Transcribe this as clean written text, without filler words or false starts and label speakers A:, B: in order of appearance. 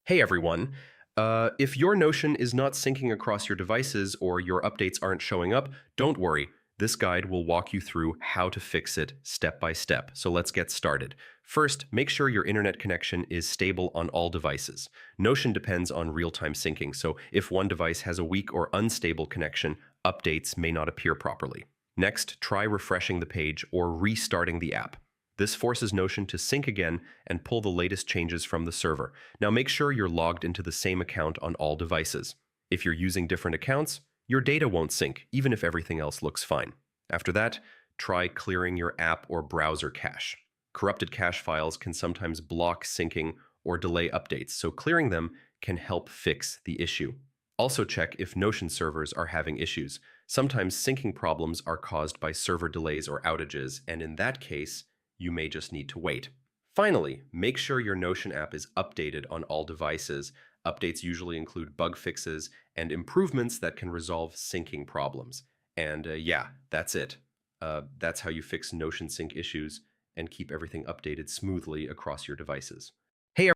A: Hey everyone. If your Notion is not syncing across your devices or your updates aren't showing up, don't worry. This guide will walk you through how to fix it step by step. So let's get started. First, make sure your internet connection is stable on all devices. Notion depends on real-time syncing, so if one device has a weak or unstable connection, updates may not appear properly. Next, try refreshing the page or restarting the app. This forces Notion to sync again and pull the latest changes from the server. Now make sure you're logged into the same account on all devices. If you're using different accounts, your data won't sync, even if everything else looks fine. After that, try clearing your app or browser cache. Corrupted cache files can sometimes block syncing or delay updates, so clearing them can help fix the issue. Also check if Notion servers are having issues. Sometimes syncing problems are caused by server delays or outages, and in that case, you may just need to wait. Finally, make sure your Notion app is updated on all devices. Updates usually include bug fixes and improvements that can resolve syncing problems. And yeah, that's it. That's how you fix Notion sync issues and keep everything updated smoothly across your devices.